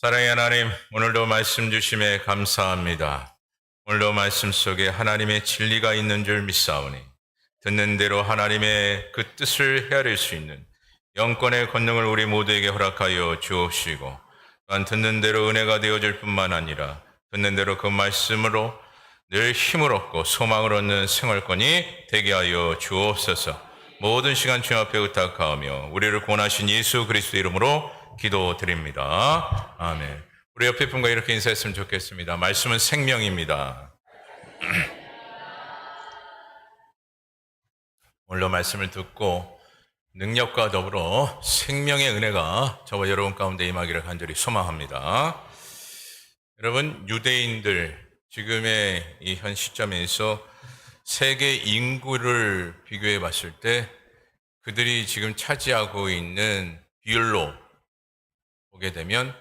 사랑의 하나님, 오늘도 말씀 주심에 감사합니다. 오늘도 말씀 속에 하나님의 진리가 있는 줄 믿사오니 듣는 대로 하나님의 그 뜻을 헤아릴 수 있는 영권의 권능을 우리 모두에게 허락하여 주옵시고, 또한 듣는 대로 은혜가 되어질 뿐만 아니라 듣는 대로 그 말씀으로 늘 힘을 얻고 소망을 얻는 생활권이 되게 하여 주옵소서. 모든 시간 주님 앞에 의탁하며 우리를 구원하신 예수 그리스도 이름으로 기도드립니다. 아멘. 우리 옆에 분과 이렇게 인사했으면 좋겠습니다. 말씀은 생명입니다. 오늘도 말씀을 듣고 능력과 더불어 생명의 은혜가 저와 여러분 가운데 임하기를 간절히 소망합니다. 여러분, 유대인들 지금의 이 현 시점에서 세계 인구를 비교해 봤을 때 그들이 지금 차지하고 있는 비율로 보게 되면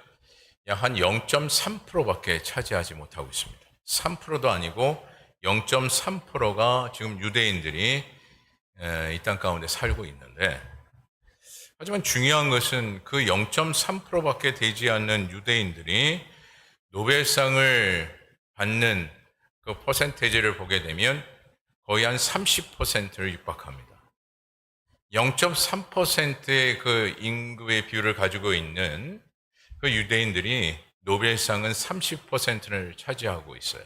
약 한 0.3%밖에 차지하지 못하고 있습니다. 3%도 아니고 0.3%가 지금 유대인들이 이 땅 가운데 살고 있는데, 하지만 중요한 것은 그 0.3%밖에 되지 않는 유대인들이 노벨상을 받는 그 퍼센테이지를 보게 되면 거의 한 30%를 육박합니다. 0.3%의 그 인구의 비율을 가지고 있는 그 유대인들이 노벨상은 30%를 차지하고 있어요.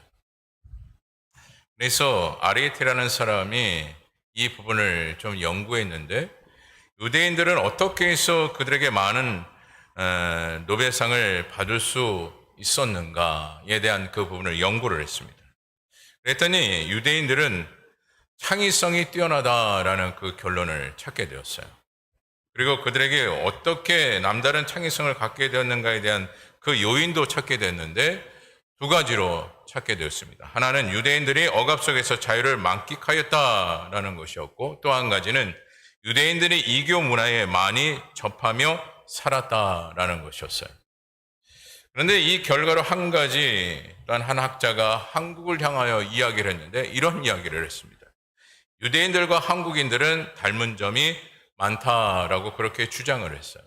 그래서 아리에테라는 사람이 이 부분을 좀 연구했는데, 유대인들은 어떻게 해서 그들에게 많은 노벨상을 받을 수 있었는가에 대한 그 부분을 연구를 했습니다. 그랬더니 유대인들은 창의성이 뛰어나다라는 그 결론을 찾게 되었어요. 그리고 그들에게 어떻게 남다른 창의성을 갖게 되었는가에 대한 그 요인도 찾게 됐는데, 두 가지로 찾게 되었습니다. 하나는 유대인들이 억압 속에서 자유를 만끽하였다라는 것이었고, 또 한 가지는 유대인들이 이교 문화에 많이 접하며 살았다라는 것이었어요. 그런데 이 결과로 한 가지, 또한 한 학자가 한국을 향하여 이야기를 했는데 이런 이야기를 했습니다. 유대인들과 한국인들은 닮은 점이 많다라고 그렇게 주장을 했어요.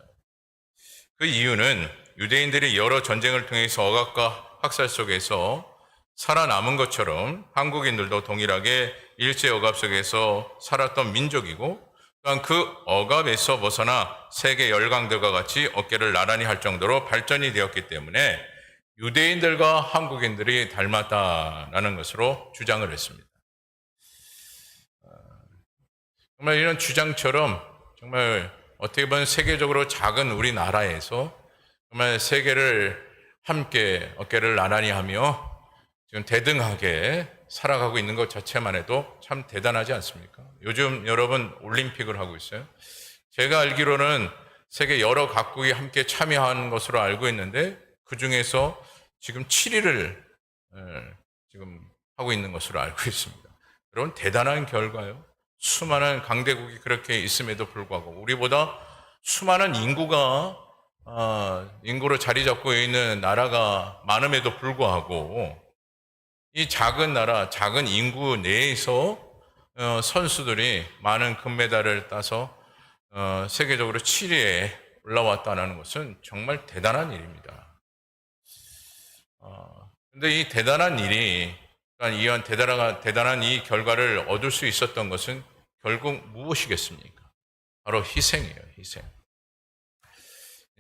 그 이유는 유대인들이 여러 전쟁을 통해서 억압과 학살 속에서 살아남은 것처럼 한국인들도 동일하게 일제 억압 속에서 살았던 민족이고, 또한 그 억압에서 벗어나 세계 열강들과 같이 어깨를 나란히 할 정도로 발전이 되었기 때문에 유대인들과 한국인들이 닮았다라는 것으로 주장을 했습니다. 정말 이런 주장처럼 정말 어떻게 보면 세계적으로 작은 우리나라에서 정말 세계를 함께 어깨를 나란히 하며 지금 대등하게 살아가고 있는 것 자체만 해도 참 대단하지 않습니까? 요즘 여러분 올림픽을 하고 있어요. 제가 알기로는 세계 여러 각국이 함께 참여하는 것으로 알고 있는데, 그 중에서 지금 7위를 지금 하고 있는 것으로 알고 있습니다. 여러분, 대단한 결과요. 수많은 강대국이 그렇게 있음에도 불구하고 우리보다 수많은 인구로 자리 잡고 있는 나라가 많음에도 불구하고 이 작은 나라, 작은 인구 내에서 선수들이 많은 금메달을 따서 세계적으로 7위에 올라왔다는 것은 정말 대단한 일입니다. 그런데 이 대단한 일이, 이런 대단한 이 결과를 얻을 수 있었던 것은 결국 무엇이겠습니까? 바로 희생이에요, 희생.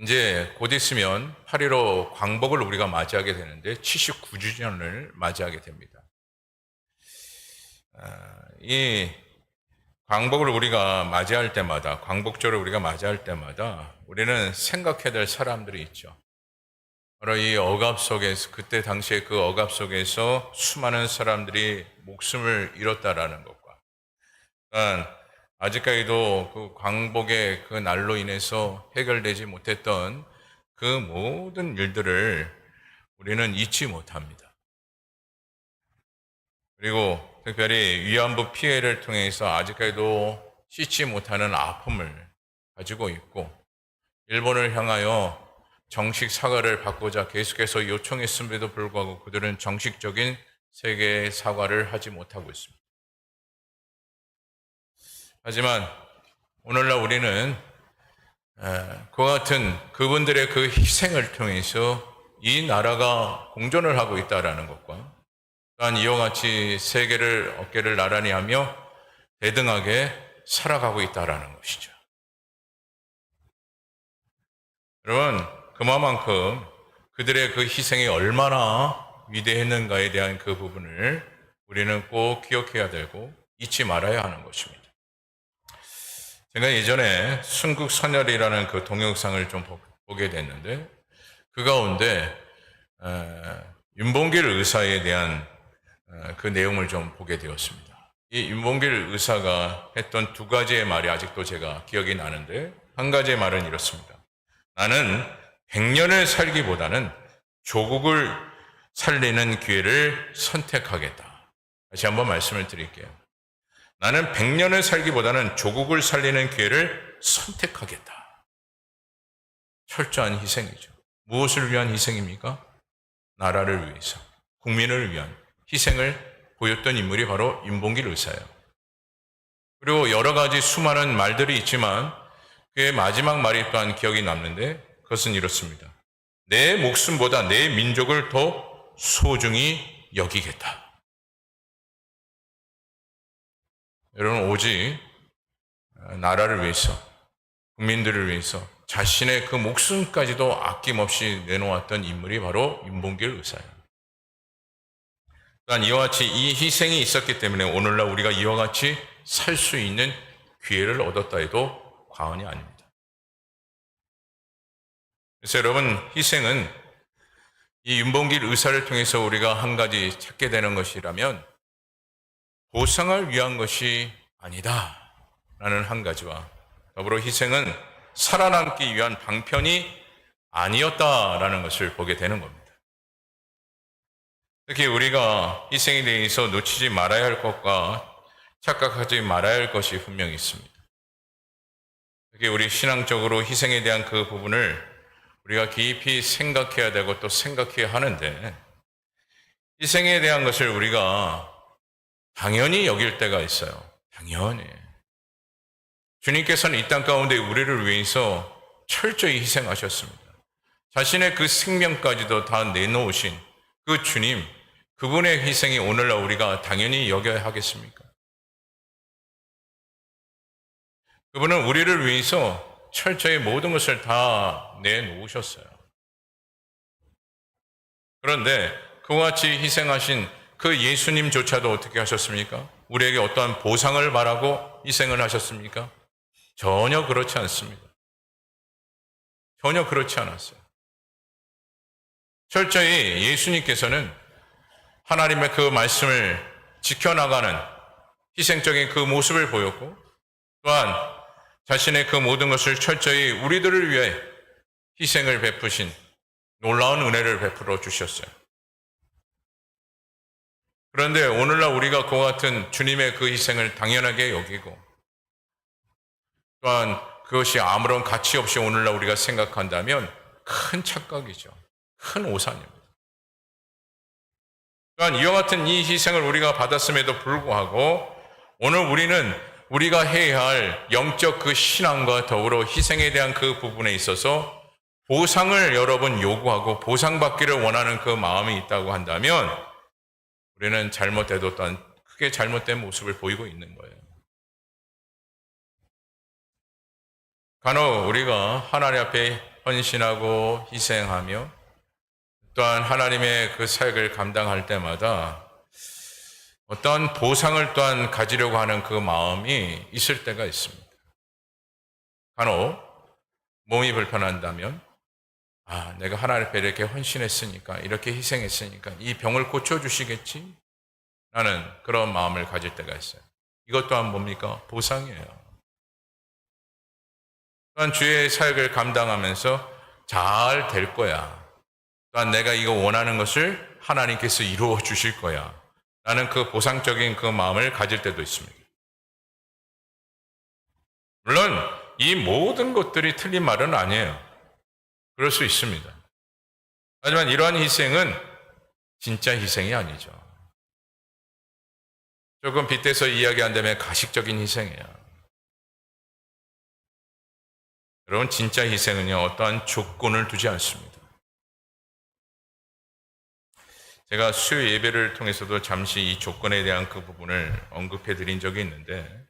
이제 곧 있으면 8.15 광복을 우리가 맞이하게 되는데 79주년을 맞이하게 됩니다. 이 광복을 우리가 맞이할 때마다, 광복절을 우리가 맞이할 때마다 우리는 생각해야 될 사람들이 있죠. 바로 이 억압 속에서, 그때 당시에 그 억압 속에서 수많은 사람들이 목숨을 잃었다라는 것과, 아직까지도 그 광복의 그 날로 인해서 해결되지 못했던 그 모든 일들을 우리는 잊지 못합니다. 그리고 특별히 위안부 피해를 통해서 아직까지도 씻지 못하는 아픔을 가지고 있고, 일본을 향하여 정식 사과를 받고자 계속해서 요청했음에도 불구하고 그들은 정식적인 세계 사과를 하지 못하고 있습니다. 하지만 오늘날 우리는 그와 같은 그분들의 그 희생을 통해서 이 나라가 공존을 하고 있다라는 것과 또한 이와 같이 세계를 어깨를 나란히 하며 대등하게 살아가고 있다라는 것이죠. 여러분, 그만큼 그들의 그 희생이 얼마나 위대했는가에 대한 그 부분을 우리는 꼭 기억해야 되고 잊지 말아야 하는 것입니다. 제가 예전에 순국선열이라는 그 동영상을 좀 보게 됐는데 그 가운데 윤봉길 의사에 대한 그 내용을 좀 보게 되었습니다. 이 윤봉길 의사가 했던 두 가지의 말이 아직도 제가 기억이 나는데 한 가지의 말은 이렇습니다. 나는 100년을 살기보다는 조국을 살리는 기회를 선택하겠다. 다시 한번 말씀을 드릴게요. 나는 100년을 살기보다는 조국을 살리는 기회를 선택하겠다. 철저한 희생이죠. 무엇을 위한 희생입니까? 나라를 위해서, 국민을 위한 희생을 보였던 인물이 바로 윤봉길 의사예요. 그리고 여러 가지 수많은 말들이 있지만 그의 마지막 말이 또한 기억이 남는데 그것은 이렇습니다. 내 목숨보다 내 민족을 더 소중히 여기겠다. 여러분, 오직 나라를 위해서, 국민들을 위해서 자신의 그 목숨까지도 아낌없이 내놓았던 인물이 바로 윤봉길 의사예요. 또한 이와 같이 이 희생이 있었기 때문에 오늘날 우리가 이와 같이 살 수 있는 기회를 얻었다 해도 과언이 아닙니다. 그래서 여러분, 희생은 이 윤봉길 의사를 통해서 우리가 한 가지 찾게 되는 것이라면 보상을 위한 것이 아니다 라는 한 가지와 더불어 희생은 살아남기 위한 방편이 아니었다라는 것을 보게 되는 겁니다. 특히 우리가 희생에 대해서 놓치지 말아야 할 것과 착각하지 말아야 할 것이 분명히 있습니다. 특히 우리 신앙적으로 희생에 대한 그 부분을 우리가 깊이 생각해야 되고 또 생각해야 하는데 희생에 대한 것을 우리가 당연히 여길 때가 있어요. 당연히. 주님께서는 이 땅 가운데 우리를 위해서 철저히 희생하셨습니다. 자신의 그 생명까지도 다 내놓으신 그 주님, 그분의 희생이 오늘날 우리가 당연히 여겨야 하겠습니까? 그분은 우리를 위해서 철저히 모든 것을 다 내놓으셨어요. 그런데 그와 같이 희생하신 그 예수님조차도 어떻게 하셨습니까? 우리에게 어떠한 보상을 바라고 희생을 하셨습니까? 전혀 그렇지 않습니다. 전혀 그렇지 않았어요. 철저히 예수님께서는 하나님의 그 말씀을 지켜나가는 희생적인 그 모습을 보였고 또한 자신의 그 모든 것을 철저히 우리들을 위해 희생을 베푸신 놀라운 은혜를 베풀어 주셨어요. 그런데 오늘날 우리가 그와 같은 주님의 그 희생을 당연하게 여기고 또한 그것이 아무런 가치 없이 오늘날 우리가 생각한다면 큰 착각이죠. 큰 오산입니다. 또한 이와 같은 이 희생을 우리가 받았음에도 불구하고 오늘 우리는 우리가 해야 할 영적 그 신앙과 더불어 희생에 대한 그 부분에 있어서 보상을 여러 번 요구하고 보상받기를 원하는 그 마음이 있다고 한다면 우리는 잘못돼도 또한 크게 잘못된 모습을 보이고 있는 거예요. 간혹 우리가 하나님 앞에 헌신하고 희생하며 또한 하나님의 그 사역을 감당할 때마다 어떤 보상을 또한 가지려고 하는 그 마음이 있을 때가 있습니다. 간혹 몸이 불편한다면 내가 하나님 앞에 이렇게 헌신했으니까 이렇게 희생했으니까 이 병을 고쳐주시겠지? 라는 그런 마음을 가질 때가 있어요. 이것 또한 뭡니까? 보상이에요. 또한 주의 사역을 감당하면서 잘 될 거야. 또한 내가 이거 원하는 것을 하나님께서 이루어 주실 거야. 라는 그 보상적인 그 마음을 가질 때도 있습니다. 물론 이 모든 것들이 틀린 말은 아니에요. 그럴 수 있습니다. 하지만 이러한 희생은 진짜 희생이 아니죠. 조금 빗대서 이야기한다면 가식적인 희생이에요. 여러분, 진짜 희생은요, 어떠한 조건을 두지 않습니다. 제가 수요 예배를 통해서도 잠시 이 조건에 대한 그 부분을 언급해 드린 적이 있는데,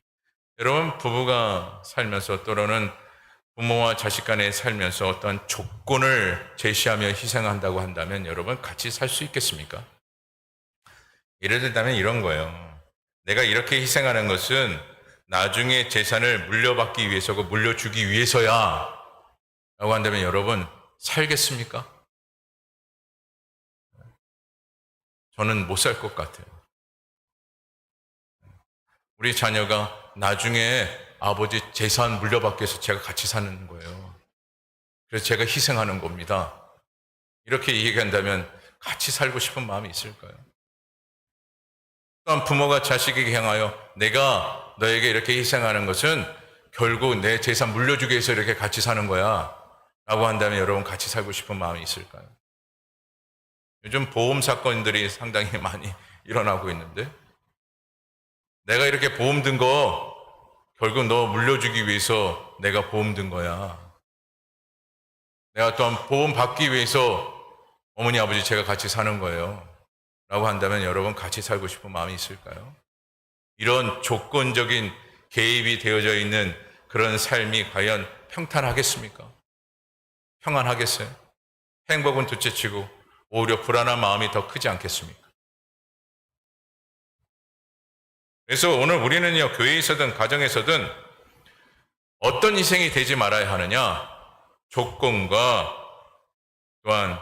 여러분 부부가 살면서 또는 부모와 자식 간에 살면서 어떤 조건을 제시하며 희생한다고 한다면 여러분 같이 살 수 있겠습니까? 예를 들자면 이런 거예요. 내가 이렇게 희생하는 것은 나중에 재산을 물려받기 위해서고 물려주기 위해서야 라고 한다면 여러분 살겠습니까? 저는 못 살 것 같아요. 우리 자녀가 나중에 아버지 재산 물려받기 위해서 제가 같이 사는 거예요. 그래서 제가 희생하는 겁니다. 이렇게 얘기한다면 같이 살고 싶은 마음이 있을까요? 또한 부모가 자식에게 향하여 내가 너에게 이렇게 희생하는 것은 결국 내 재산 물려주기 위해서 이렇게 같이 사는 거야 라고 한다면 여러분 같이 살고 싶은 마음이 있을까요? 요즘 보험 사건들이 상당히 많이 일어나고 있는데, 내가 이렇게 보험 든 거 결국 너 물려주기 위해서 내가 보험 든 거야. 내가 또한 보험 받기 위해서 어머니 아버지 제가 같이 사는 거예요 라고 한다면 여러분 같이 살고 싶은 마음이 있을까요? 이런 조건적인 개입이 되어져 있는 그런 삶이 과연 평탄하겠습니까? 평안하겠어요? 행복은 둘째치고 오히려 불안한 마음이 더 크지 않겠습니까? 그래서 오늘 우리는요, 교회에서든 가정에서든 어떤 희생이 되지 말아야 하느냐? 조건과 또한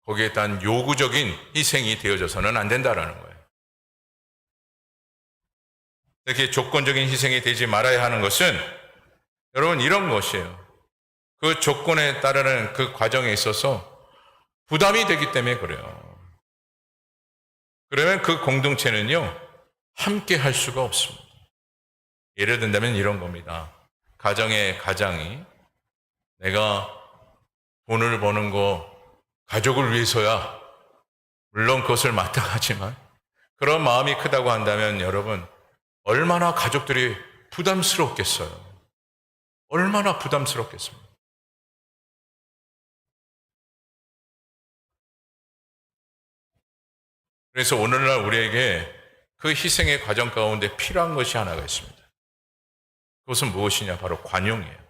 거기에 대한 요구적인 희생이 되어져서는 안 된다라는 거예요. 이렇게 조건적인 희생이 되지 말아야 하는 것은 여러분 이런 것이에요. 그 조건에 따르는 그 과정에 있어서 부담이 되기 때문에 그래요. 그러면 그 공동체는요, 함께 할 수가 없습니다. 예를 든다면 이런 겁니다. 가정의 가장이 내가 돈을 버는 거 가족을 위해서야. 물론 그것을 마땅하지만 그런 마음이 크다고 한다면 여러분 얼마나 가족들이 부담스럽겠어요. 얼마나 부담스럽겠습니까? 그래서 오늘날 우리에게 그 희생의 과정 가운데 필요한 것이 하나가 있습니다. 그것은 무엇이냐? 바로 관용이에요.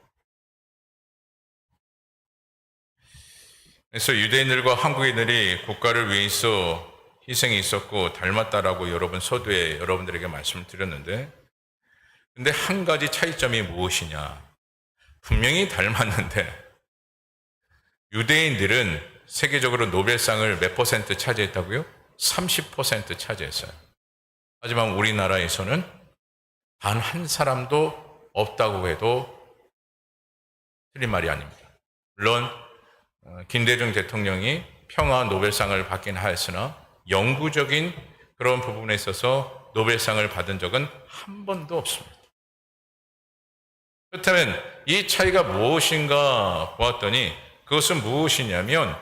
그래서 유대인들과 한국인들이 국가를 위해서 희생이 있었고 닮았다라고 여러분 서두에 여러분들에게 말씀을 드렸는데, 근데 한 가지 차이점이 무엇이냐? 분명히 닮았는데 유대인들은 세계적으로 노벨상을 몇 퍼센트 차지했다고요? 30% 차지했어요. 하지만 우리나라에서는 단 한 사람도 없다고 해도 틀린 말이 아닙니다. 물론 김대중 대통령이 평화 노벨상을 받긴 하였으나 영구적인 그런 부분에 있어서 노벨상을 받은 적은 한 번도 없습니다. 그렇다면 이 차이가 무엇인가 보았더니 그것은 무엇이냐면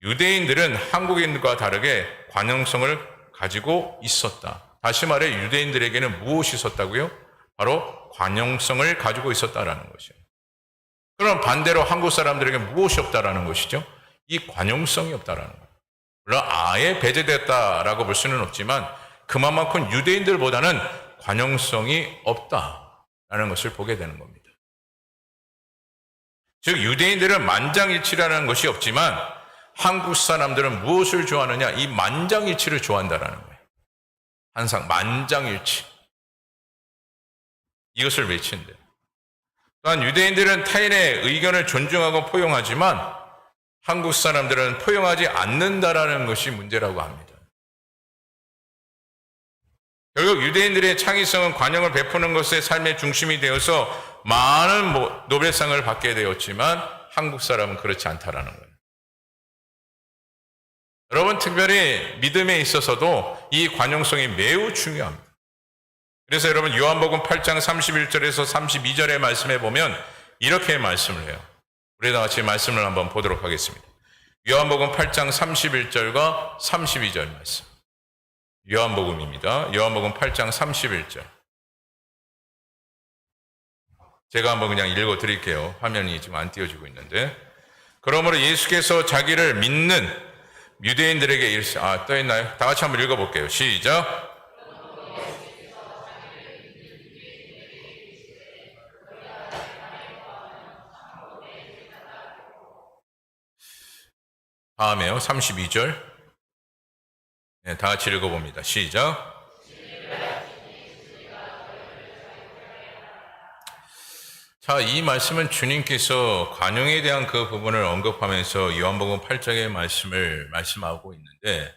유대인들은 한국인과 다르게 관용성을 가지고 있었다. 다시 말해 유대인들에게는 무엇이 있었다고요? 바로 관용성을 가지고 있었다라는 것이에요. 그럼 반대로 한국 사람들에게 무엇이 없다라는 것이죠? 이 관용성이 없다라는 거예요. 물론 아예 배제됐다라고 볼 수는 없지만 그만큼 유대인들보다는 관용성이 없다라는 것을 보게 되는 겁니다. 즉 유대인들은 만장일치라는 것이 없지만 한국 사람들은 무엇을 좋아하느냐? 이 만장일치를 좋아한다라는 거예요. 항상 만장일치. 이것을 외친대요. 또한 유대인들은 타인의 의견을 존중하고 포용하지만 한국 사람들은 포용하지 않는다라는 것이 문제라고 합니다. 결국 유대인들의 창의성은 관용을 베푸는 것의 삶의 중심이 되어서 많은 노벨상을 받게 되었지만 한국 사람은 그렇지 않다라는 거예요. 여러분 특별히 믿음에 있어서도 이 관용성이 매우 중요합니다. 그래서 여러분 요한복음 8장 31절에서 32절의 말씀에 보면 이렇게 말씀을 해요. 우리 다 같이 말씀을 한번 보도록 하겠습니다. 요한복음 8장 31절과 32절 말씀. 요한복음입니다. 요한복음 8장 31절. 제가 한번 그냥 읽어 드릴게요. 화면이 지금 안 띄워지고 있는데. 그러므로 예수께서 자기를 믿는 유대인들에게 떠 있나요? 다 같이 한번 읽어볼게요. 시작. 다음에요. 32절. 네, 다 같이 읽어봅니다. 시작. 자, 이 말씀은 주님께서 관용에 대한 그 부분을 언급하면서 요한복음 8장의 말씀을 말씀하고 있는데,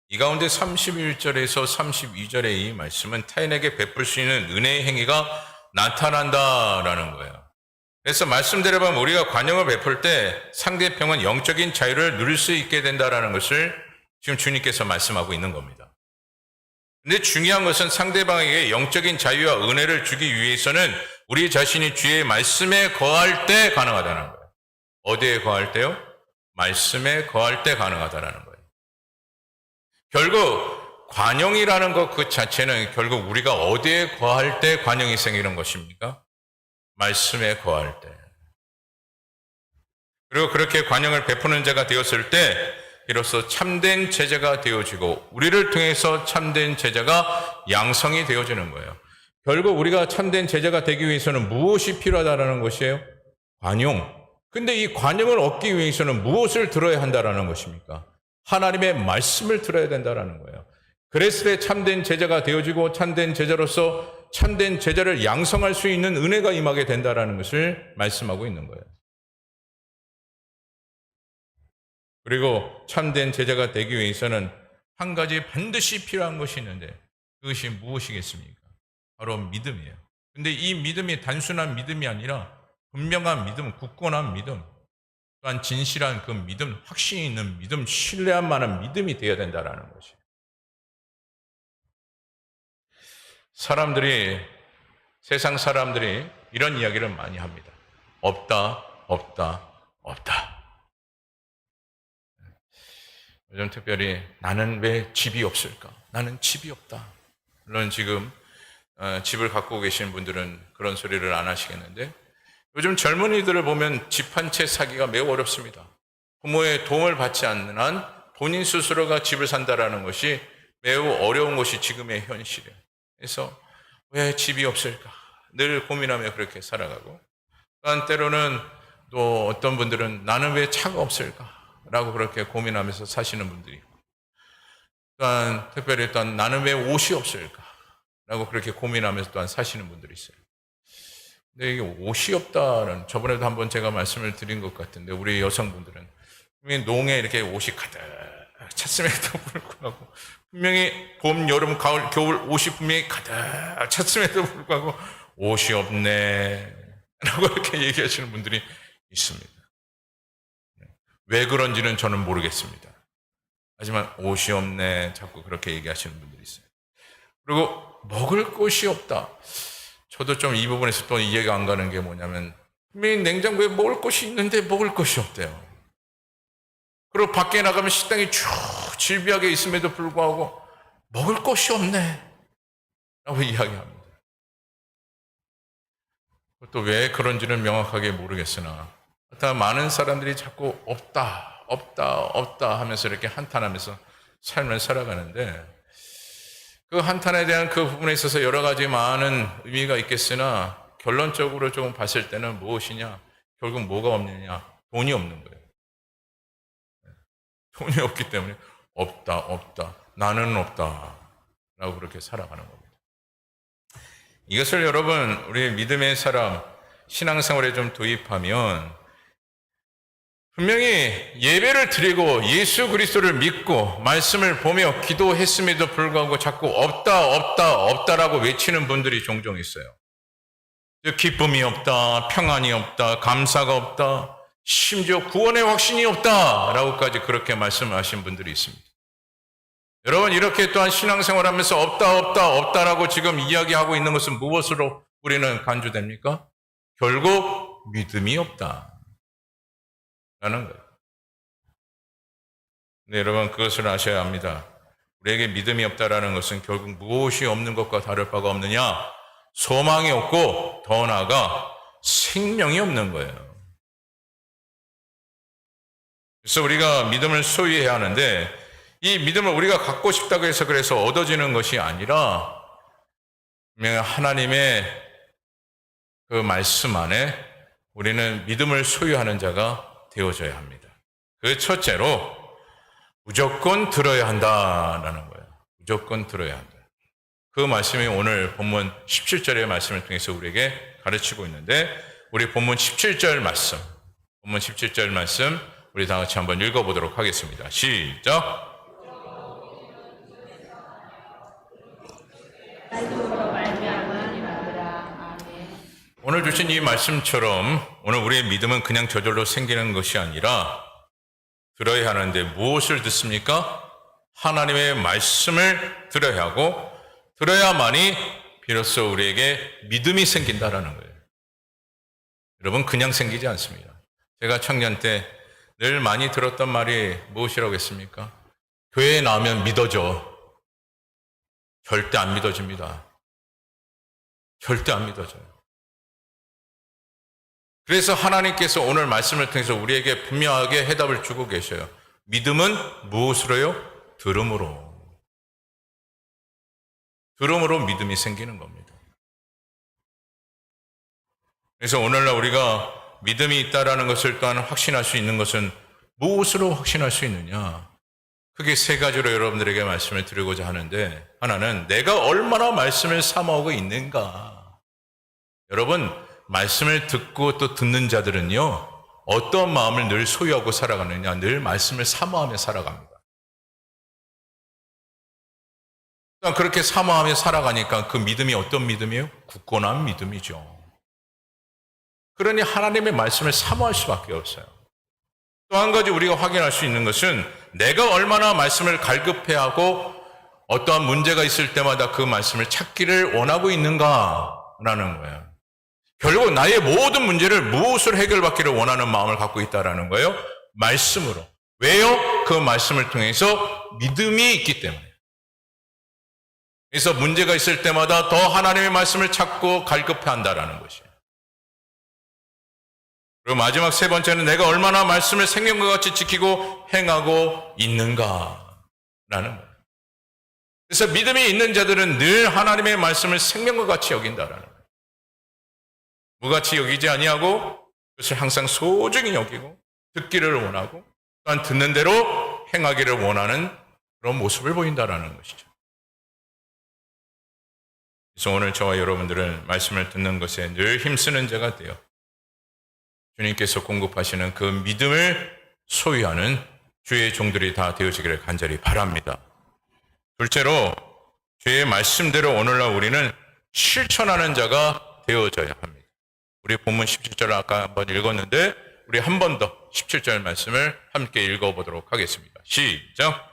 이 가운데 31절에서 32절의 이 말씀은 타인에게 베풀 수 있는 은혜의 행위가 나타난다라는 거예요. 그래서 말씀대로 보면 우리가 관용을 베풀 때 상대편은 영적인 자유를 누릴 수 있게 된다라는 것을 지금 주님께서 말씀하고 있는 겁니다. 근데 중요한 것은 상대방에게 영적인 자유와 은혜를 주기 위해서는 우리 자신이 주의 말씀에 거할 때 가능하다는 거예요. 어디에 거할 때요? 말씀에 거할 때 가능하다는 거예요. 결국 관용이라는 것 그 자체는 결국 우리가 어디에 거할 때 관용이 생기는 것입니까? 말씀에 거할 때. 그리고 그렇게 관용을 베푸는 자가 되었을 때 이로써 참된 제자가 되어지고 우리를 통해서 참된 제자가 양성이 되어지는 거예요. 결국 우리가 참된 제자가 되기 위해서는 무엇이 필요하다는 것이에요? 관용. 근데 이 관용을 얻기 위해서는 무엇을 들어야 한다는 것입니까? 하나님의 말씀을 들어야 된다는 거예요. 그랬을 때 참된 제자가 되어지고 참된 제자로서 참된 제자를 양성할 수 있는 은혜가 임하게 된다는 것을 말씀하고 있는 거예요. 그리고 참된 제자가 되기 위해서는 한 가지 반드시 필요한 것이 있는데 그것이 무엇이겠습니까? 바로 믿음이에요. 근데 이 믿음이 단순한 믿음이 아니라 분명한 믿음, 굳건한 믿음, 또한 진실한 그 믿음, 확신이 있는 믿음, 신뢰할 만한 믿음이 되어야 된다는 것이에요. 세상 사람들이 이런 이야기를 많이 합니다. 없다, 없다, 없다. 요즘 특별히 나는 왜 집이 없을까? 나는 집이 없다. 물론 지금 집을 갖고 계신 분들은 그런 소리를 안 하시겠는데 요즘 젊은이들을 보면 집 한 채 사기가 매우 어렵습니다. 부모의 도움을 받지 않는 한 본인 스스로가 집을 산다라는 것이 매우 어려운 것이 지금의 현실이에요. 그래서 왜 집이 없을까? 늘 고민하며 그렇게 살아가고 또한 때로는 또 어떤 분들은 나는 왜 차가 없을까? 라고 그렇게 고민하면서 사시는 분들이 있고 또한 특별히 또한 나는 왜 옷이 없을까? 라고 그렇게 고민하면서 또한 사시는 분들이 있어요. 근데 이게 옷이 없다는 저번에도 한번 제가 말씀을 드린 것 같은데 우리 여성분들은 분명히 농에 이렇게 옷이 가득 찼음에도 불구하고 분명히 봄, 여름, 가을, 겨울 옷이 분명히 가득 찼음에도 불구하고 옷이 없네 라고 이렇게 얘기하시는 분들이 있습니다. 왜 그런지는 저는 모르겠습니다. 하지만 옷이 없네 자꾸 그렇게 얘기하시는 분들이 있어요. 그리고 먹을 것이 없다. 저도 좀 이 부분에서 또 이해가 안 가는 게 뭐냐면 분명히 냉장고에 먹을 것이 있는데 먹을 것이 없대요. 그리고 밖에 나가면 식당이 쭉 질비하게 있음에도 불구하고 먹을 것이 없네 라고 이야기합니다. 또 왜 그런지는 명확하게 모르겠으나 하여튼 많은 사람들이 자꾸 없다 없다 없다 하면서 이렇게 한탄하면서 삶을 살아가는데 그 한탄에 대한 그 부분에 있어서 여러 가지 많은 의미가 있겠으나 결론적으로 조금 봤을 때는 무엇이냐? 결국 뭐가 없느냐? 돈이 없는 거예요. 돈이 없기 때문에 없다, 없다, 나는 없다 라고 그렇게 살아가는 겁니다. 이것을 여러분 우리 믿음의 사람 신앙생활에 좀 도입하면 분명히 예배를 드리고 예수 그리스도를 믿고 말씀을 보며 기도했음에도 불구하고 자꾸 없다 없다 없다라고 외치는 분들이 종종 있어요. 기쁨이 없다, 평안이 없다, 감사가 없다, 심지어 구원의 확신이 없다라고까지 그렇게 말씀하신 분들이 있습니다. 여러분 이렇게 또한 신앙생활하면서 없다 없다 없다라고 지금 이야기하고 있는 것은 무엇으로 우리는 간주됩니까? 결국 믿음이 없다 라는 거예요. 근데 여러분 그것을 아셔야 합니다. 우리에게 믿음이 없다라는 것은 결국 무엇이 없는 것과 다를 바가 없느냐? 소망이 없고 더 나아가 생명이 없는 거예요. 그래서 우리가 믿음을 소유해야 하는데 이 믿음을 우리가 갖고 싶다고 해서 그래서 얻어지는 것이 아니라 하나님의 그 말씀 안에 우리는 믿음을 소유하는 자가 되어져야 합니다. 그 첫째로 무조건 들어야 한다라는 거예요. 무조건 들어야 한다. 그 말씀이 오늘 본문 17절의 말씀을 통해서 우리에게 가르치고 있는데 우리 본문 17절 말씀 우리 다 같이 한번 읽어보도록 하겠습니다. 시작! 오늘 주신 이 말씀처럼 오늘 우리의 믿음은 그냥 저절로 생기는 것이 아니라 들어야 하는데 무엇을 듣습니까? 하나님의 말씀을 들어야 하고 들어야만이 비로소 우리에게 믿음이 생긴다라는 거예요. 여러분 그냥 생기지 않습니다. 제가 청년 때 늘 많이 들었던 말이 무엇이라고 했습니까? 교회에 나오면 믿어져. 절대 안 믿어집니다. 절대 안 믿어져요. 그래서 하나님께서 오늘 말씀을 통해서 우리에게 분명하게 해답을 주고 계셔요. 믿음은 무엇으로요? 들음으로. 들음으로 믿음이 생기는 겁니다. 그래서 오늘날 우리가 믿음이 있다라는 것을 또한 확신할 수 있는 것은 무엇으로 확신할 수 있느냐? 크게 세 가지로 여러분들에게 말씀을 드리고자 하는데 하나는 내가 얼마나 말씀을 사모하고 있는가. 여러분 말씀을 듣고 또 듣는 자들은요 어떤 마음을 늘 소유하고 살아가느냐? 늘 말씀을 사모하며 살아갑니다. 그렇게 사모하며 살아가니까 그 믿음이 어떤 믿음이에요? 굳건한 믿음이죠. 그러니 하나님의 말씀을 사모할 수밖에 없어요. 또 한 가지 우리가 확인할 수 있는 것은 내가 얼마나 말씀을 갈급해하고 어떠한 문제가 있을 때마다 그 말씀을 찾기를 원하고 있는가라는 거예요. 결국 나의 모든 문제를 무엇을 해결받기를 원하는 마음을 갖고 있다는 거예요? 말씀으로. 왜요? 그 말씀을 통해서 믿음이 있기 때문에. 그래서 문제가 있을 때마다 더 하나님의 말씀을 찾고 갈급해한다는 것이에요. 그리고 마지막 세 번째는 내가 얼마나 말씀을 생명과 같이 지키고 행하고 있는가라는 거예요. 그래서 믿음이 있는 자들은 늘 하나님의 말씀을 생명과 같이 여긴다라는 거예요. 무같이 여기지 아니하고 그것을 항상 소중히 여기고 듣기를 원하고 또한 듣는 대로 행하기를 원하는 그런 모습을 보인다라는 것이죠. 그래서 오늘 저와 여러분들은 말씀을 듣는 것에 늘 힘쓰는 자가 되어 주님께서 공급하시는 그 믿음을 소유하는 주의 종들이 다 되어지기를 간절히 바랍니다. 둘째로 주의 말씀대로 오늘날 우리는 실천하는 자가 되어져야 합니다. 우리 본문 17절을 아까 한번 읽었는데 우리 한 번 더 17절 말씀을 함께 읽어보도록 하겠습니다. 시작!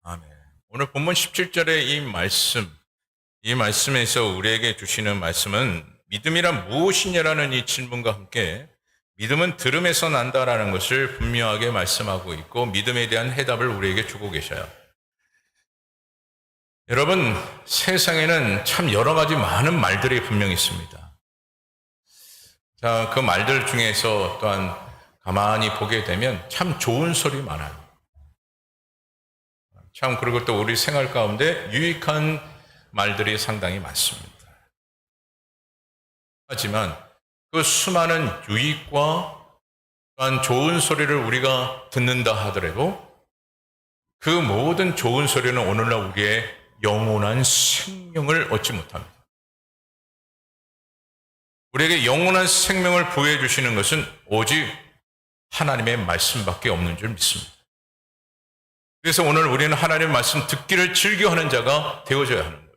아멘. 오늘 본문 17절의 이 말씀에서 우리에게 주시는 말씀은 믿음이란 무엇이냐라는 이 질문과 함께 믿음은 들음에서 난다라는 것을 분명하게 말씀하고 있고 믿음에 대한 해답을 우리에게 주고 계셔요. 여러분, 세상에는 참 여러 가지 많은 말들이 분명히 있습니다. 자, 그 말들 중에서 또한 가만히 보게 되면 참 좋은 소리 많아요. 참 그리고 또 우리 생활 가운데 유익한 말들이 상당히 많습니다. 하지만 그 수많은 유익과 또한 좋은 소리를 우리가 듣는다 하더라도 그 모든 좋은 소리는 오늘날 우리의 영원한 생명을 얻지 못합니다. 우리에게 영원한 생명을 부여해 주시는 것은 오직 하나님의 말씀밖에 없는 줄 믿습니다. 그래서 오늘 우리는 하나님의 말씀 듣기를 즐겨하는 자가 되어져야 하는 거죠.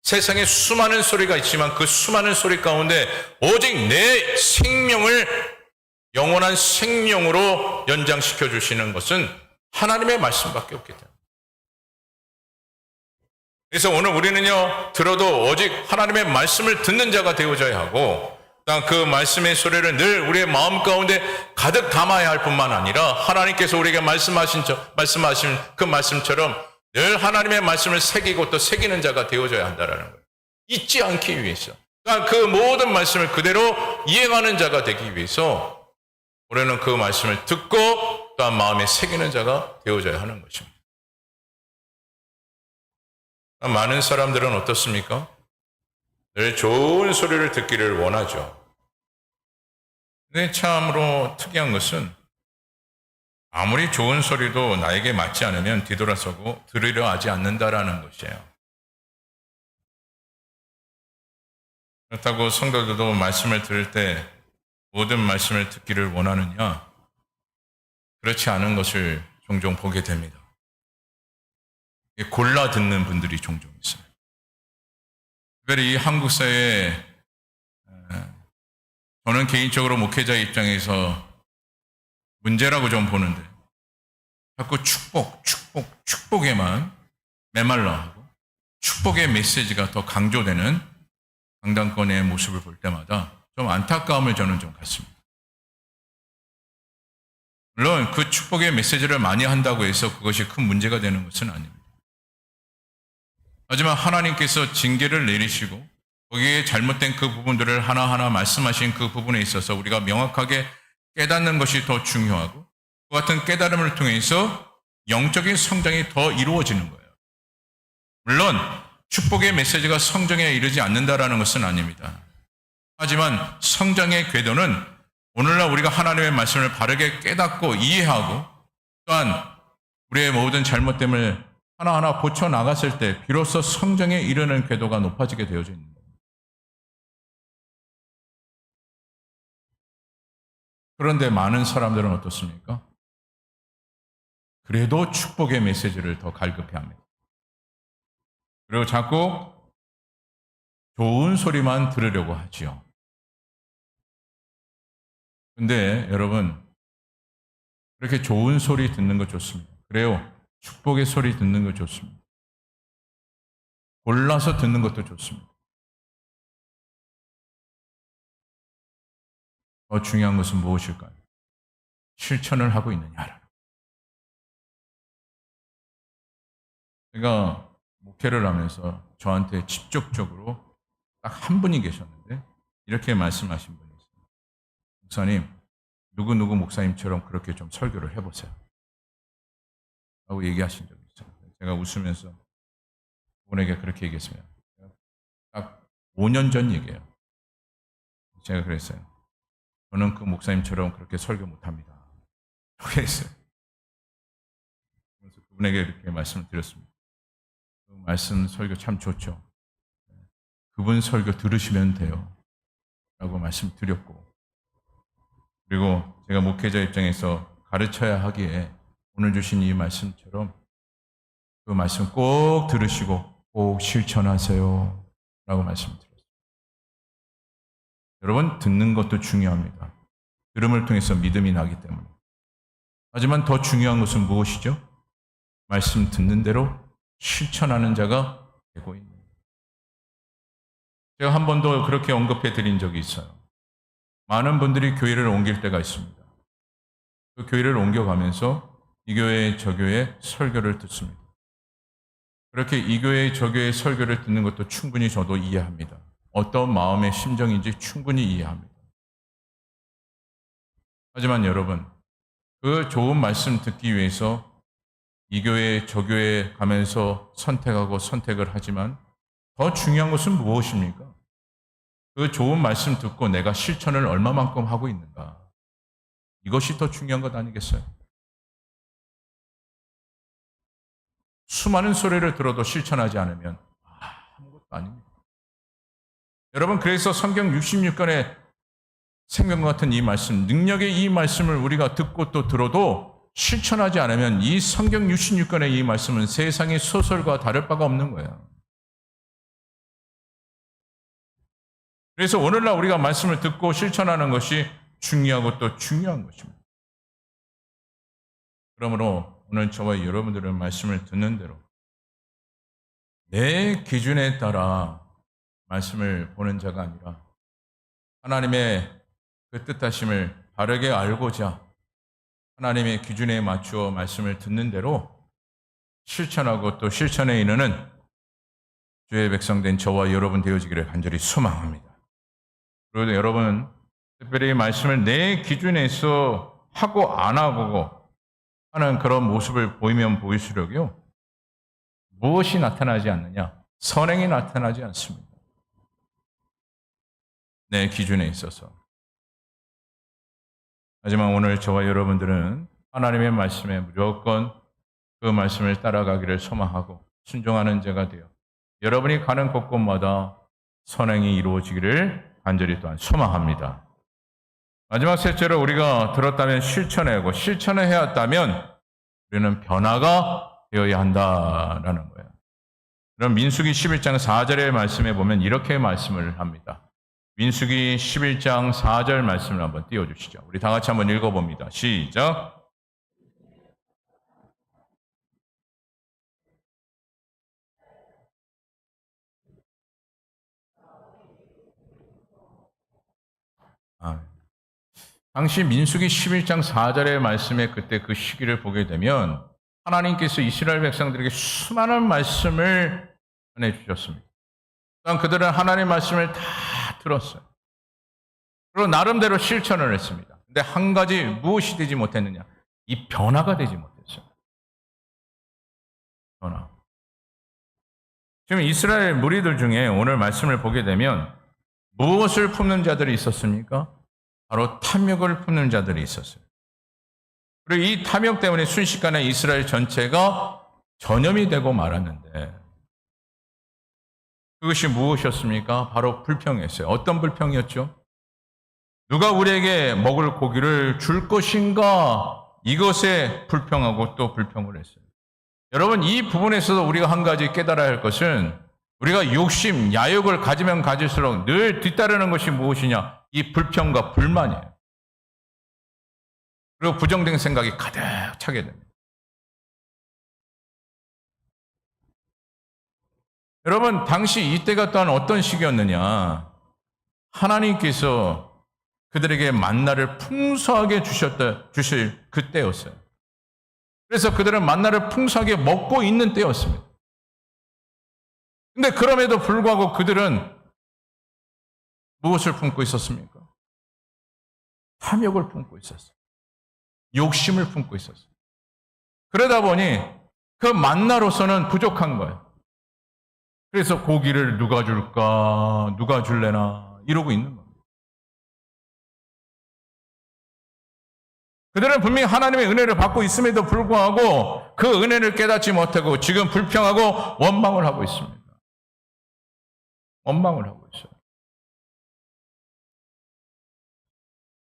세상에 수많은 소리가 있지만 그 수많은 소리 가운데 오직 내 생명을 영원한 생명으로 연장시켜 주시는 것은 하나님의 말씀밖에 없기 때문에. 그래서 오늘 우리는요, 들어도 오직 하나님의 말씀을 듣는 자가 되어져야 하고, 그 말씀의 소리를 늘 우리의 마음 가운데 가득 담아야 할 뿐만 아니라 하나님께서 우리에게 말씀하신 그 말씀처럼 늘 하나님의 말씀을 새기고 또 새기는 자가 되어져야 한다는 거예요. 잊지 않기 위해서. 또한 그 모든 말씀을 그대로 이행하는 자가 되기 위해서 우리는 그 말씀을 듣고 또한 마음에 새기는 자가 되어져야 하는 것입니다. 많은 사람들은 어떻습니까? 늘 좋은 소리를 듣기를 원하죠. 근데 참으로 특이한 것은 아무리 좋은 소리도 나에게 맞지 않으면 뒤돌아서고 들으려 하지 않는다라는 것이에요. 그렇다고 성도들도 말씀을 들을 때 모든 말씀을 듣기를 원하느냐? 그렇지 않은 것을 종종 보게 됩니다. 골라 듣는 분들이 종종 있어요. 특별히 이 한국 사회에 저는 개인적으로 목회자 입장에서 문제라고 좀 보는데 자꾸 축복에만 메말라 하고 축복의 메시지가 더 강조되는 강단권의 모습을 볼 때마다 좀 안타까움을 저는 좀 갖습니다. 물론 그 축복의 메시지를 많이 한다고 해서 그것이 큰 문제가 되는 것은 아닙니다. 하지만 하나님께서 징계를 내리시고 거기에 잘못된 그 부분들을 하나하나 말씀하신 그 부분에 있어서 우리가 명확하게 깨닫는 것이 더 중요하고 그 같은 깨달음을 통해서 영적인 성장이 더 이루어지는 거예요. 물론 축복의 메시지가 성장에 이르지 않는다라는 것은 아닙니다. 하지만 성장의 궤도는 오늘날 우리가 하나님의 말씀을 바르게 깨닫고 이해하고 또한 우리의 모든 잘못됨을 하나하나 고쳐 나갔을 때 비로소 성장에 이르는 궤도가 높아지게 되어져 있는 거예요. 그런데 많은 사람들은 어떻습니까? 그래도 축복의 메시지를 더 갈급해합니다. 그리고 자꾸 좋은 소리만 들으려고 하지요. 근데 여러분, 그렇게 좋은 소리 듣는 거 좋습니다. 그래요. 축복의 소리 듣는 거 좋습니다. 골라서 듣는 것도 좋습니다. 더 중요한 것은 무엇일까요? 실천을 하고 있느냐라. 제가 목회를 하면서 저한테 직접적으로 딱 한 분이 계셨는데 이렇게 말씀하신 분이 있어요. 목사님, 누구누구 목사님처럼 그렇게 좀 설교를 해보세요. 라고 얘기하신 적이 있어요. 제가 웃으면서 그분에게 그렇게 얘기했습니다. 딱 5년 전 얘기예요. 제가 그랬어요. 저는 그 목사님처럼 그렇게 설교 못합니다. 라고 했어요. 그래서 그분에게 이렇게 말씀을 드렸습니다. 그 말씀 설교 참 좋죠. 그분 설교 들으시면 돼요. 라고 말씀드렸고 그리고 제가 목회자 입장에서 가르쳐야 하기에 오늘 주신 이 말씀처럼 그 말씀 꼭 들으시고 꼭 실천하세요. 라고 말씀드렸습니다. 여러분, 듣는 것도 중요합니다. 들음을 통해서 믿음이 나기 때문에. 하지만 더 중요한 것은 무엇이죠? 말씀 듣는 대로 실천하는 자가 되고 있는 거예요. 제가 한 번도 그렇게 언급해 드린 적이 있어요. 많은 분들이 교회를 옮길 때가 있습니다. 그 교회를 옮겨가면서 이 교회 저 교회 설교를 듣습니다. 그렇게 이 교회 저 교회 설교를 듣는 것도 충분히 저도 이해합니다. 어떤 마음의 심정인지 충분히 이해합니다. 하지만 여러분, 그 좋은 말씀 듣기 위해서 이 교회 저 교회 가면서 선택하고 선택을 하지만 더 중요한 것은 무엇입니까? 그 좋은 말씀 듣고 내가 실천을 얼마만큼 하고 있는가? 이것이 더 중요한 것 아니겠어요? 수많은 소리를 들어도 실천하지 않으면 아무것도 아닙니다. 여러분, 그래서 성경 66권의 생명과 같은 이 말씀, 능력의 이 말씀을 우리가 듣고 또 들어도 실천하지 않으면 이 성경 66권의 이 말씀은 세상의 소설과 다를 바가 없는 거예요. 그래서 오늘날 우리가 말씀을 듣고 실천하는 것이 중요하고 또 중요한 것입니다. 그러므로 오늘 저와 여러분들은 말씀을 듣는 대로 내 기준에 따라 말씀을 보는 자가 아니라 하나님의 그 뜻하심을 바르게 알고자 하나님의 기준에 맞추어 말씀을 듣는 대로 실천하고 또 실천에 이르는 주의 백성된 저와 여러분 되어지기를 간절히 소망합니다. 그리고 여러분, 특별히 말씀을 내 기준에서 하고 안 하고 하는 그런 모습을 보이면 보일수록요, 무엇이 나타나지 않느냐? 선행이 나타나지 않습니다. 내 기준에 있어서. 하지만 오늘 저와 여러분들은 하나님의 말씀에 무조건 그 말씀을 따라가기를 소망하고 순종하는 자가 되어 여러분이 가는 곳곳마다 선행이 이루어지기를 간절히 또한 소망합니다. 마지막 셋째로 우리가 들었다면 실천하고 실천을 해왔다면 우리는 변화가 되어야 한다라는 거예요. 그럼 민수기 11장 4절의 말씀에 보면 이렇게 말씀을 합니다. 민수기 11장 4절 말씀을 한번 띄워주시죠. 우리 다 같이 한번 읽어봅니다. 시작. 당시 민수기 11장 4절의 말씀에 그때 그 시기를 보게 되면 하나님께서 이스라엘 백성들에게 수많은 말씀을 전해주셨습니다. 또한 그들은 하나님의 말씀을 다 들었어요. 그리고 나름대로 실천을 했습니다. 근데 한 가지 무엇이 되지 못했느냐? 이 변화가 되지 못했어요. 변화. 지금 이스라엘 무리들 중에 오늘 말씀을 보게 되면 무엇을 품는 자들이 있었습니까? 바로 탐욕을 품는 자들이 있었어요. 그리고 이 탐욕 때문에 순식간에 이스라엘 전체가 전염이 되고 말았는데 그것이 무엇이었습니까? 바로 불평이었어요. 어떤 불평이었죠? 누가 우리에게 먹을 고기를 줄 것인가? 이것에 불평하고 또 불평을 했어요. 여러분, 이 부분에서도 우리가 한 가지 깨달아야 할 것은 우리가 욕심, 야욕을 가지면 가질수록 늘 뒤따르는 것이 무엇이냐? 이 불평과 불만이에요. 그리고 부정된 생각이 가득 차게 됩니다. 여러분, 당시 이때가 또한 어떤 시기였느냐? 하나님께서 그들에게 만나를 풍성하게 주실 그때였어요. 그래서 그들은 만나를 풍성하게 먹고 있는 때였습니다. 근데 그럼에도 불구하고 그들은 무엇을 품고 있었습니까? 탐욕을 품고 있었어요. 욕심을 품고 있었어요. 그러다 보니 그 만나로서는 부족한 거예요. 그래서 고기를 누가 줄까? 누가 줄래나? 이러고 있는 겁니다. 그들은 분명히 하나님의 은혜를 받고 있음에도 불구하고 그 은혜를 깨닫지 못하고 지금 불평하고 원망을 하고 있습니다. 원망을 하고 있어요.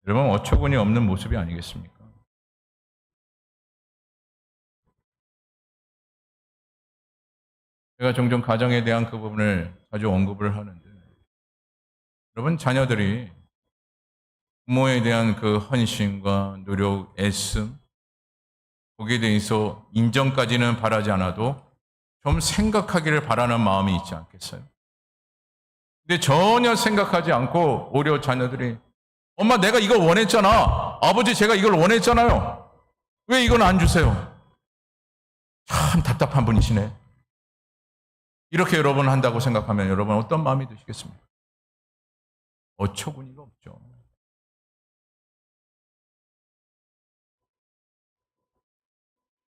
여러분, 어처구니 없는 모습이 아니겠습니까? 제가 종종 가정에 대한 그 부분을 자주 언급을 하는데, 여러분, 자녀들이 부모에 대한 그 헌신과 노력, 애씀, 거기에 대해서 인정까지는 바라지 않아도 좀 생각하기를 바라는 마음이 있지 않겠어요? 근데 전혀 생각하지 않고 오히려 자녀들이 엄마 내가 이걸 원했잖아. 아버지 제가 이걸 원했잖아요. 왜 이건 안 주세요? 참 답답한 분이시네. 이렇게 여러분 한다고 생각하면 여러분 어떤 마음이 드시겠습니까? 어처구니가 없죠.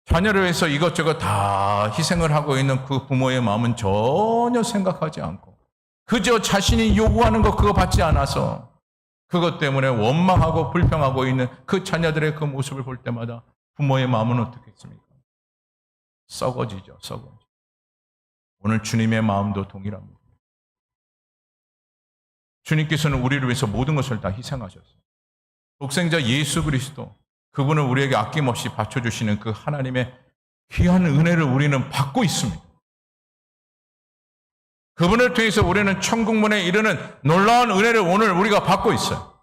자녀를 위해서 이것저것 다 희생을 하고 있는 그 부모의 마음은 전혀 생각하지 않고 그저 자신이 요구하는 거 그거 받지 않아서 그것 때문에 원망하고 불평하고 있는 그 자녀들의 그 모습을 볼 때마다 부모의 마음은 어떻겠습니까? 썩어지죠, 썩어져. 오늘 주님의 마음도 동일합니다. 주님께서는 우리를 위해서 모든 것을 다 희생하셨어요. 독생자 예수 그리스도, 그분을 우리에게 아낌없이 바쳐주시는 그 하나님의 귀한 은혜를 우리는 받고 있습니다. 그분을 통해서 우리는 천국문에 이르는 놀라운 은혜를 오늘 우리가 받고 있어요.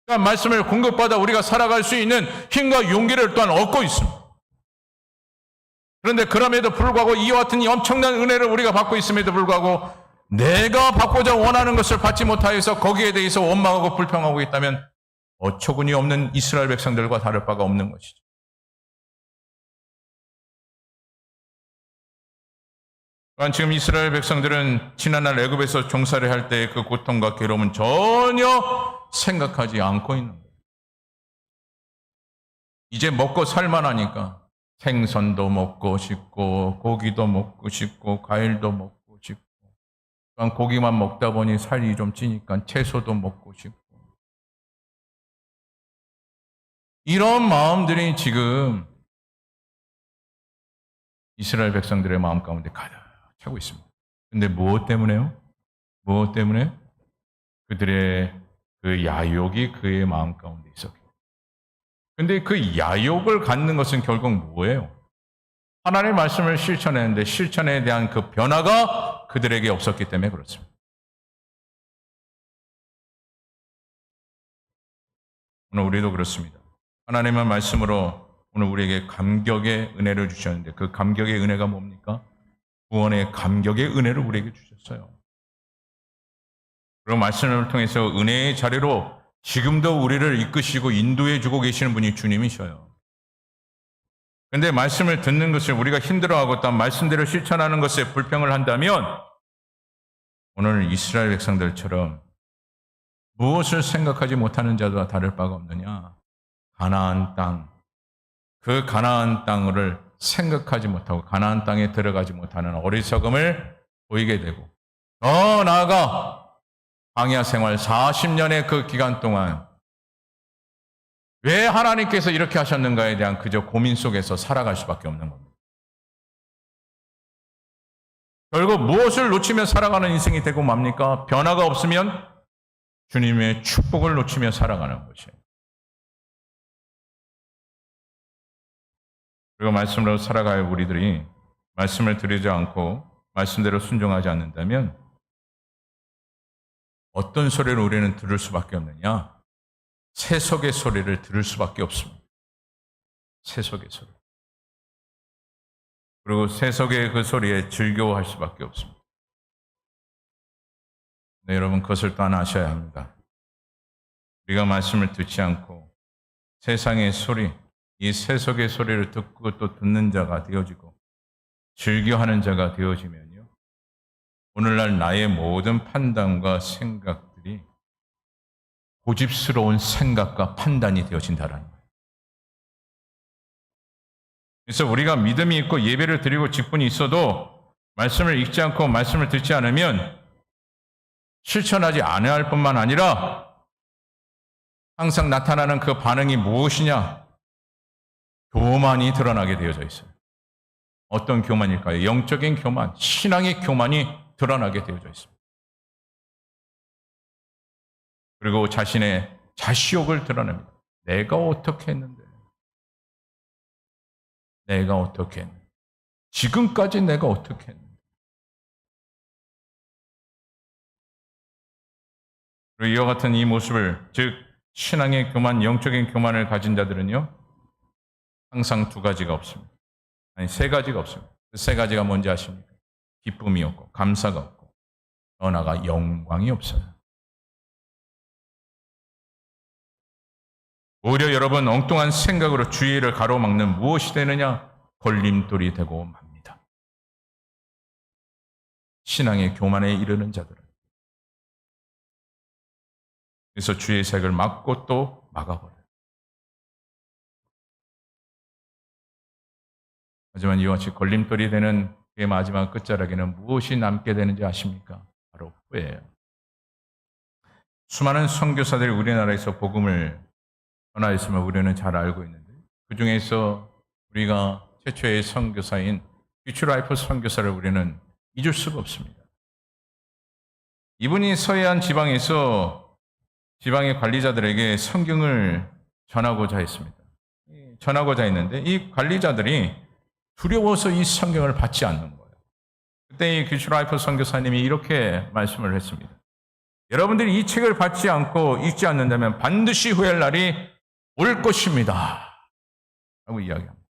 그러니까 말씀을 공급받아 우리가 살아갈 수 있는 힘과 용기를 또한 얻고 있습니다. 그런데 그럼에도 불구하고 이와 같은 이 엄청난 은혜를 우리가 받고 있음에도 불구하고 내가 받고자 원하는 것을 받지 못하여서 거기에 대해서 원망하고 불평하고 있다면 어처구니 없는 이스라엘 백성들과 다를 바가 없는 것이죠. 또한 지금 이스라엘 백성들은 지난날 애굽에서 종살이 할 때의 그 고통과 괴로움은 전혀 생각하지 않고 있는 거예요. 이제 먹고 살만하니까 생선도 먹고 싶고 고기도 먹고 싶고 과일도 먹고 싶고, 또한 고기만 먹다 보니 살이 좀 찌니까 채소도 먹고 싶고, 이런 마음들이 지금 이스라엘 백성들의 마음 가운데 가득 차고 있습니다. 근데 무엇 때문에요? 무엇 때문에? 그들의 그 야욕이 그의 마음 가운데 있었기 때문에. 근데 그 야욕을 갖는 것은 결국 뭐예요? 하나님의 말씀을 실천했는데 실천에 대한 그 변화가 그들에게 없었기 때문에 그렇습니다. 오늘 우리도 그렇습니다. 하나님의 말씀으로 오늘 우리에게 감격의 은혜를 주셨는데 그 감격의 은혜가 뭡니까? 구원의 감격의 은혜를 우리에게 주셨어요. 그리고 말씀을 통해서 은혜의 자리로 지금도 우리를 이끄시고 인도해 주고 계시는 분이 주님이셔요. 그런데 말씀을 듣는 것을 우리가 힘들어하고 또 말씀대로 실천하는 것에 불평을 한다면 오늘 이스라엘 백성들처럼 무엇을 생각하지 못하는 자와 다를 바가 없느냐? 가나안 땅, 그 가나안 땅을 생각하지 못하고 가나안 땅에 들어가지 못하는 어리석음을 보이게 되고, 더 나아가 광야 생활 40년의 그 기간 동안 왜 하나님께서 이렇게 하셨는가에 대한 그저 고민 속에서 살아갈 수밖에 없는 겁니다. 결국 무엇을 놓치며 살아가는 인생이 되고 맙니까? 변화가 없으면 주님의 축복을 놓치며 살아가는 것이에요. 그리고 말씀으로 살아갈 우리들이 말씀을 들으지 않고 말씀대로 순종하지 않는다면 어떤 소리를 우리는 들을 수밖에 없느냐? 세속의 소리를 들을 수밖에 없습니다. 세속의 소리. 그리고 세속의 그 소리에 즐거워할 수밖에 없습니다. 네, 여러분 그것을 또 하나 아셔야 합니다. 우리가 말씀을 듣지 않고 세상의 소리, 이 세속의 소리를 듣고 또 듣는 자가 되어지고 즐겨하는 자가 되어지면요, 오늘날 나의 모든 판단과 생각들이 고집스러운 생각과 판단이 되어진다라는 거예요. 그래서 우리가 믿음이 있고 예배를 드리고 직분이 있어도 말씀을 읽지 않고 말씀을 듣지 않으면 실천하지 않아야 할 뿐만 아니라 항상 나타나는 그 반응이 무엇이냐? 교만이 드러나게 되어져 있어요. 어떤 교만일까요? 영적인 교만, 신앙의 교만이 드러나게 되어져 있습니다. 그리고 자신의 자시욕을 드러냅니다. 내가 어떻게 했는데? 내가 어떻게 했는데? 지금까지 내가 어떻게 했는데? 그리고 이와 같은 이 모습을, 즉 신앙의 교만, 영적인 교만을 가진 자들은요, 항상 두 가지가 없습니다. 아니, 세 가지가 없습니다. 그 세 가지가 뭔지 아십니까? 기쁨이 없고, 감사가 없고, 더 나아가 영광이 없어요. 오히려 여러분, 엉뚱한 생각으로 주의를 가로막는 무엇이 되느냐? 걸림돌이 되고 맙니다. 신앙의 교만에 이르는 자들은. 그래서 주의 색을 막고 또 막아버려요. 하지만 이와 같이 걸림돌이 되는 그의 마지막 끝자락에는 무엇이 남게 되는지 아십니까? 바로 후회예요. 수많은 선교사들이 우리나라에서 복음을 전하였음을 우리는 잘 알고 있는데, 그 중에서 우리가 최초의 선교사인 퓨처라이프 선교사를 우리는 잊을 수가 없습니다. 이분이 서해안 지방에서 지방의 관리자들에게 성경을 전하고자 했습니다. 전하고자 했는데 이 관리자들이 두려워서 이 성경을 받지 않는 거예요. 그때 이 퓨처라이프 선교사님이 이렇게 말씀을 했습니다. 여러분들이 이 책을 받지 않고 읽지 않는다면 반드시 후회할 날이 올 것입니다. 라고 이야기합니다.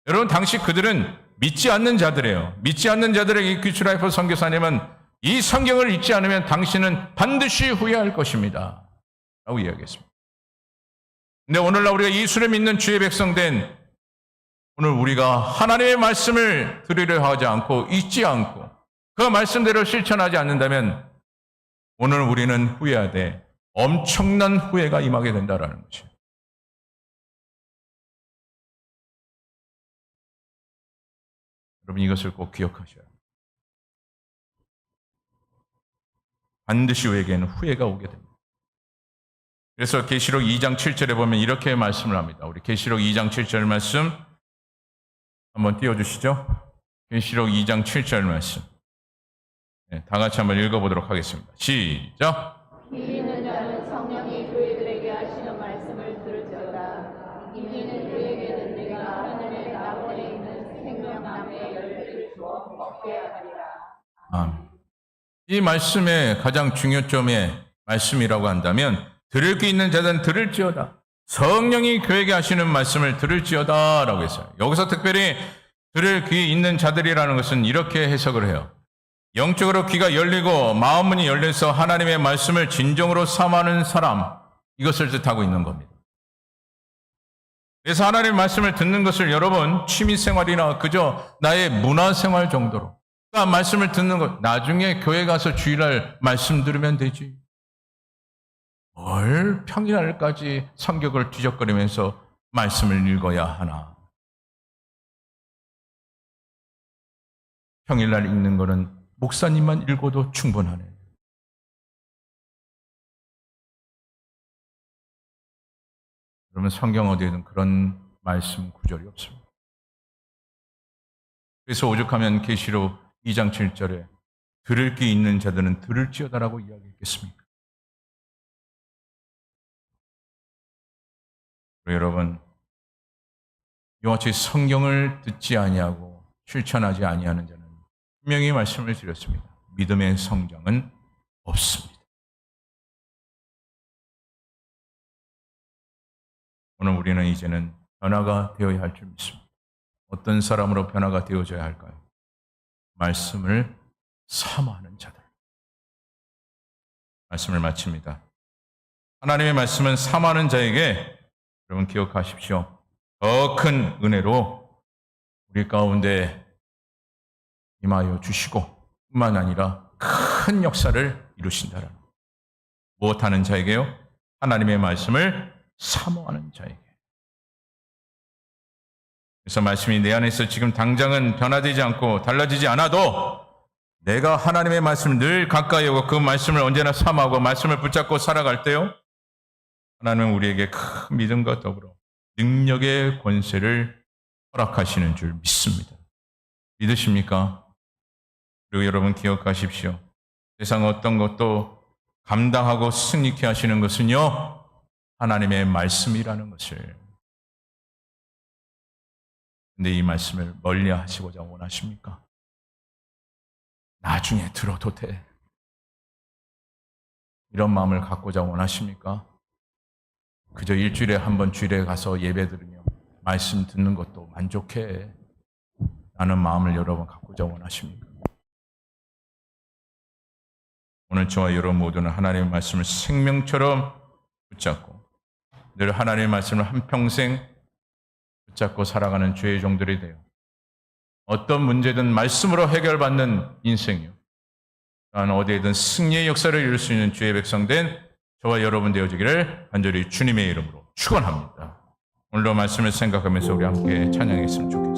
여러분, 당시 그들은 믿지 않는 자들이에요. 믿지 않는 자들에게 이 퓨처라이프 선교사님은 이 성경을 읽지 않으면 당신은 반드시 후회할 것입니다. 라고 이야기했습니다. 근데 오늘날 우리가 예수를 믿는 주의 백성된 오늘 우리가 하나님의 말씀을 들으려 하지 않고 잊지 않고 그 말씀대로 실천하지 않는다면 오늘 우리는 후회하되 엄청난 후회가 임하게 된다는 것이에요. 여러분 이것을 꼭 기억하셔야 합니다. 반드시 우리에게는 후회가 오게 됩니다. 그래서 계시록 2장 7절에 보면 이렇게 말씀을 합니다. 우리 계시록 2장 7절 말씀 한번 띄워주시죠. 계시록 2장 7절 말씀. 네, 다 같이 한번 읽어보도록 하겠습니다. 시작. 귀 있는 자는 성령이 교회들에게 하시는 말씀을 들을지어다. 이는 그에게는 내가 하늘의 나원에 있는 생명나무의 열매를 주어 먹게 하리라. 이 말씀의 가장 중요점의 말씀이라고 한다면 들을 귀 있는 자는 들을지어다. 성령이 교회에게 하시는 말씀을 들을지어다 라고 했어요. 여기서 특별히 들을 귀 있는 자들이라는 것은 이렇게 해석을 해요. 영적으로 귀가 열리고 마음문이 열려서 하나님의 말씀을 진정으로 삼하는 사람, 이것을 뜻하고 있는 겁니다. 그래서 하나님의 말씀을 듣는 것을 여러분 취미생활이나 그저 나의 문화생활 정도로 그러니까 말씀을 듣는 것, 나중에 교회 가서 주일날 말씀 들으면 되지. 뭘 평일날까지 성경을 뒤적거리면서 말씀을 읽어야 하나. 평일날 읽는 거는 목사님만 읽어도 충분하네. 그러면 성경 어디에는 그런 말씀 구절이 없습니다. 그래서 오죽하면 계시록 2장 7절에 들을 귀 있는 자들은 들을지어다라고 이야기했겠습니까? 여러분, 이와 같이 성경을 듣지 아니하고 실천하지 아니하는 자는 분명히 말씀을 드렸습니다. 믿음의 성장은 없습니다. 오늘 우리는 이제는 변화가 되어야 할 줄 믿습니다. 어떤 사람으로 변화가 되어져야 할까요? 말씀을 사모하는 자들. 말씀을 마칩니다. 하나님의 말씀은 사모하는 자에게 여러분 기억하십시오. 더 큰 은혜로 우리 가운데 임하여 주시고 뿐만 아니라 큰 역사를 이루신다라는 무엇하는 자에게요? 하나님의 말씀을 사모하는 자에게. 그래서 말씀이 내 안에서 지금 당장은 변화되지 않고 달라지지 않아도 내가 하나님의 말씀을 늘 가까이 오고 그 말씀을 언제나 사모하고 말씀을 붙잡고 살아갈 때요, 하나님은 우리에게 큰 믿음과 더불어 능력의 권세를 허락하시는 줄 믿습니다. 믿으십니까? 그리고 여러분 기억하십시오. 세상 어떤 것도 감당하고 승리케 하시는 것은요, 하나님의 말씀이라는 것을. 근데 이 말씀을 멀리 하시고자 원하십니까? 나중에 들어도 돼. 이런 마음을 갖고자 원하십니까? 그저 일주일에 한 번 주일에 가서 예배 들으며 말씀 듣는 것도 만족해. 라는 마음을 여러분 갖고자 원하십니까? 오늘 저와 여러분 모두는 하나님의 말씀을 생명처럼 붙잡고 늘 하나님의 말씀을 한평생 붙잡고 살아가는 주의 종들이 되어 어떤 문제든 말씀으로 해결받는 인생이요, 또한 어디에든 승리의 역사를 이룰 수 있는 주의 백성 된 저와 여러분 되어지기를 간절히 주님의 이름으로 축원합니다. 오늘도 말씀을 생각하면서 우리 함께 찬양했으면 좋겠습니다.